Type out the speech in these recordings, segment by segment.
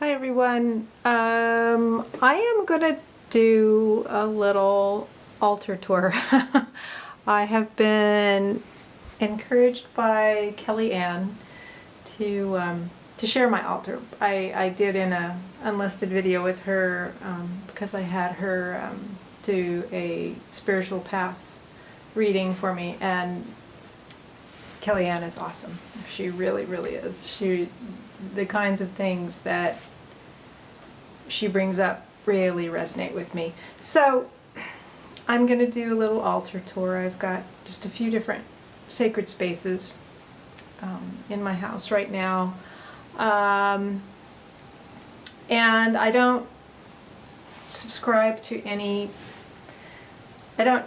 Hi everyone. I am gonna do a little altar tour. I have been encouraged by Kelly Ann to share my altar. I did in a unlisted video with her because I had her do a spiritual path reading for me, and Kelly Ann is awesome. She really, really is. The kinds of things that she brings up really resonate with me. So I'm going to do a little altar tour. I've got just a few different sacred spaces in my house right now. And I don't subscribe to any, I don't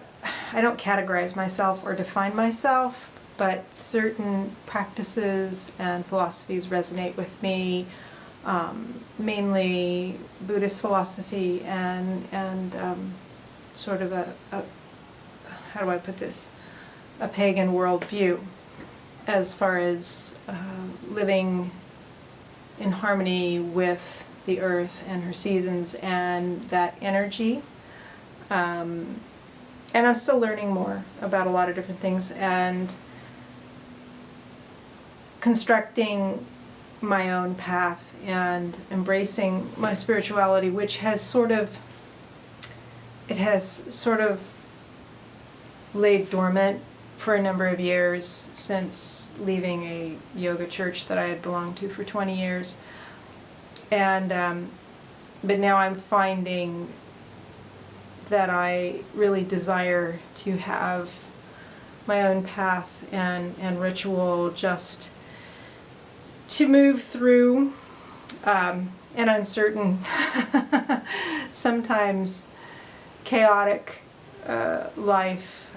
categorize myself or define myself, but certain practices and philosophies resonate with me, mainly Buddhist philosophy and sort of a, how do I put this, a pagan worldview as far as living in harmony with the earth and her seasons and that energy. And I'm still learning more about a lot of different things and constructing my own path and embracing my spirituality, which has sort of laid dormant for a number of years since leaving a yoga church that I had belonged to for 20 years. And but now I'm finding that I really desire to have my own path and ritual, just to move through an uncertain, sometimes chaotic life,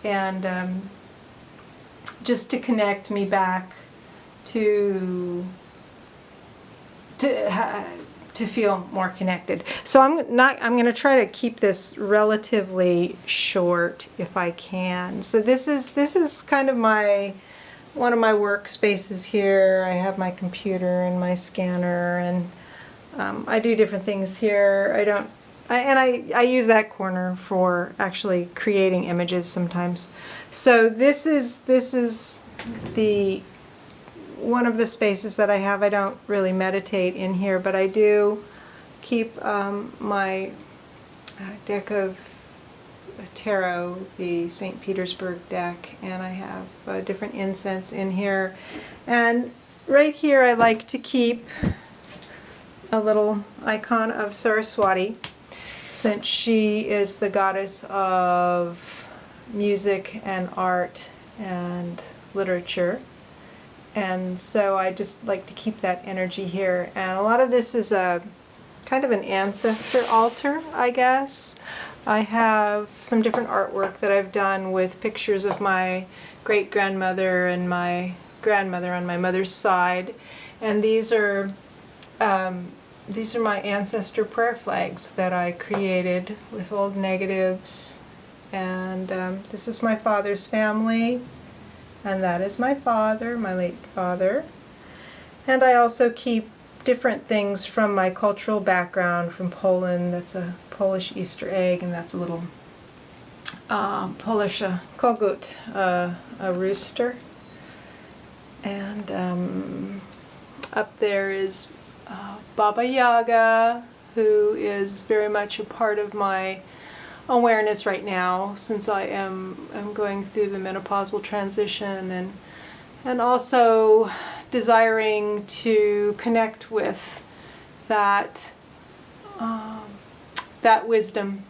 and just to connect me back to feel more connected. So I'm going to try to keep this relatively short if I can. So this is kind of one of my workspaces here. I have my computer and my scanner, and I do different things here. I use that corner for actually creating images sometimes. So this is one of the spaces that I have. I don't really meditate in here, but I do keep my deck of tarot, the St. Petersburg deck, and I have different incense in here. And right here I like to keep a little icon of Saraswati, since she is the goddess of music and art and literature. And so I just like to keep that energy here. And a lot of this is a kind of an ancestor altar, I guess. I have some different artwork that I've done with pictures of my great-grandmother and my grandmother on my mother's side. And these are my ancestor prayer flags that I created with old negatives. And this is my father's family. And that is my father, my late father. And I also keep different things from my cultural background from Poland. That's a Polish Easter egg, and that's a little Polish kogut, a rooster. And up there is Baba Yaga, who is very much a part of my awareness right now, since I am going through the menopausal transition, and also desiring to connect with that wisdom,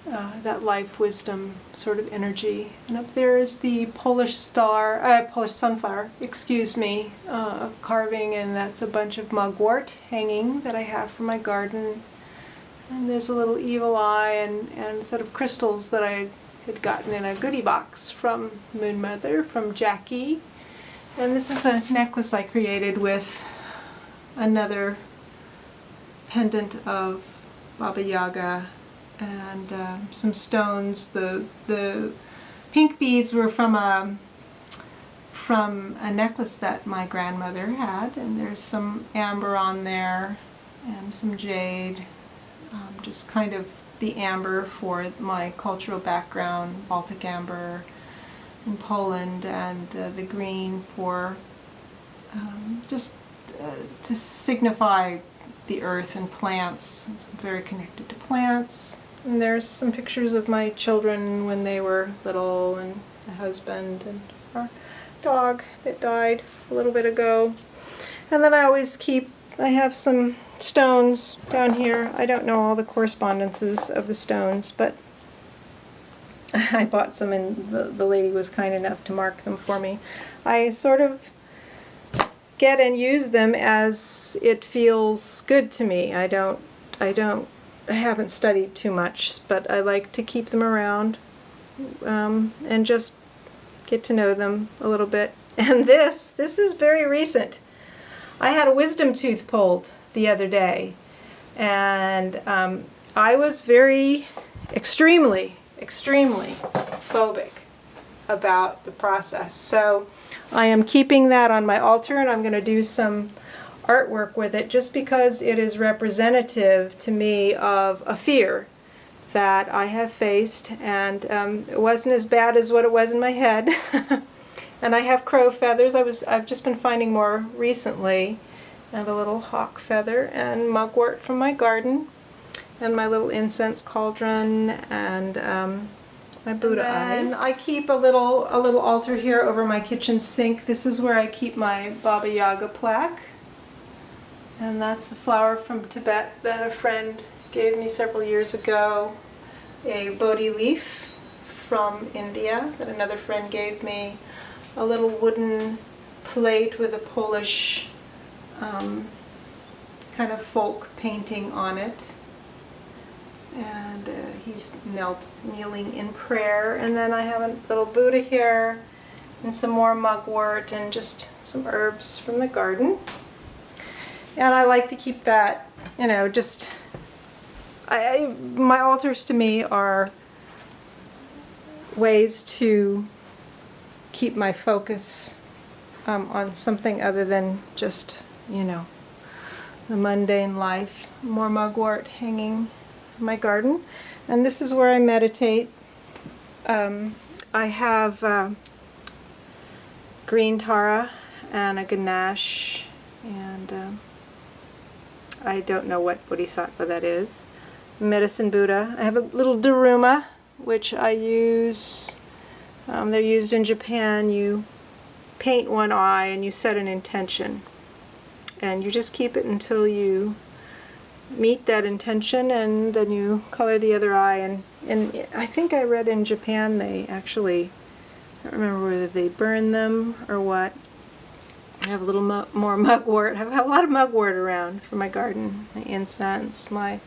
that life wisdom sort of energy. And up there is the Polish sunflower, excuse me, carving, and that's a bunch of mugwort hanging that I have from my garden. And there's a little evil eye and sort of crystals that I had gotten in a goodie box from Moon Mother, from Jackie. And this is a necklace I created with another pendant of Baba Yaga and some stones. The pink beads were from from a necklace that my grandmother had, and there's some amber on there and some jade, just kind of the amber for my cultural background, Baltic amber in Poland, and the green for just to signify the earth and plants. It's very connected to plants. And there's some pictures of my children when they were little, and my husband, and our dog that died a little bit ago. And then I have some stones down here. I don't know all the correspondences of the stones, but I bought some, and the lady was kind enough to mark them for me. I sort of get and use them as it feels good to me. I haven't studied too much, but I like to keep them around and just get to know them a little bit. And this is very recent. I had a wisdom tooth pulled the other day, and I was extremely phobic about the process. So I am keeping that on my altar, and I'm going to do some artwork with it just because it is representative to me of a fear that I have faced, and it wasn't as bad as what it was in my head. And I have crow feathers. I've just been finding more recently, and a little hawk feather, and mugwort from my garden, and my little incense cauldron, and my Buddha eyes. I keep a little altar here over my kitchen sink. This is where I keep my Baba Yaga plaque. And that's a flower from Tibet that a friend gave me several years ago. A Bodhi leaf from India that another friend gave me. A little wooden plate with a Polish kind of folk painting on it. And he's kneeling in prayer. And then I have a little Buddha here, and some more mugwort, and just some herbs from the garden. And I like to keep that, just, my altars to me are ways to keep my focus on something other than just, the mundane life. More mugwort hanging in my garden. And this is where I meditate. I have green Tara and a Ganesh, and I don't know what Bodhisattva that is. Medicine Buddha. I have a little Daruma, which I use. They're used in Japan. You paint one eye and you set an intention. And you just keep it until you meet that intention, and then you color the other eye. And I think I read in Japan they actually, I don't remember whether they burn them or what. I have a little more mugwort. I have a lot of mugwort around for my garden. My incense, my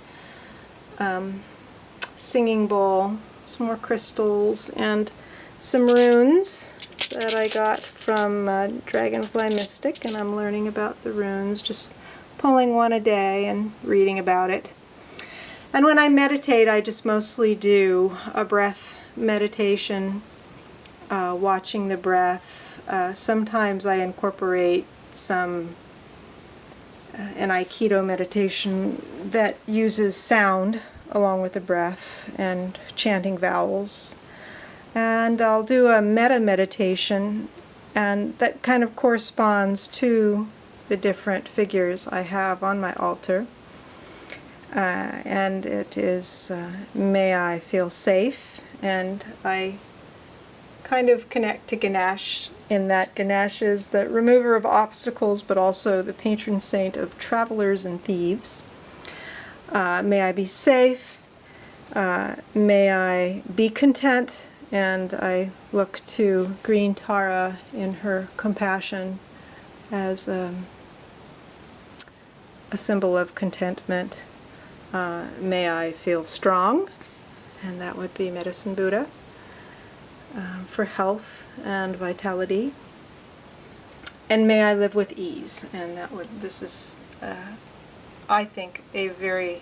singing bowl, some more crystals, and some runes that I got from Dragonfly Mystic, and I'm learning about the runes, just pulling one a day and reading about it. And when I meditate, I just mostly do a breath meditation, watching the breath. Sometimes I incorporate an Aikido meditation that uses sound along with the breath and chanting vowels. And I'll do a metta meditation, and that kind of corresponds to the different figures I have on my altar. And it is, may I feel safe, and I kind of connect to Ganesh in that Ganesh is the remover of obstacles, but also the patron saint of travelers and thieves. May I be safe, may I be content, and I look to green Tara in her compassion as a symbol of contentment. May I feel strong, and that would be Medicine Buddha, for health and vitality. And may I live with ease, and this is, I think, a very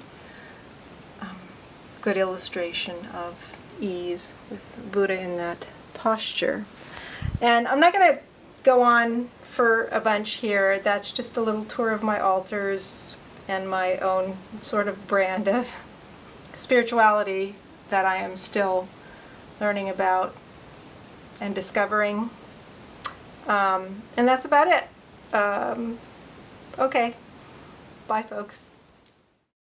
good illustration of ease with Buddha in that posture. And I'm not going to go on for a bunch here. That's just a little tour of my altars and my own sort of brand of spirituality that I am still learning about and discovering. And that's about it. Okay. Bye, folks.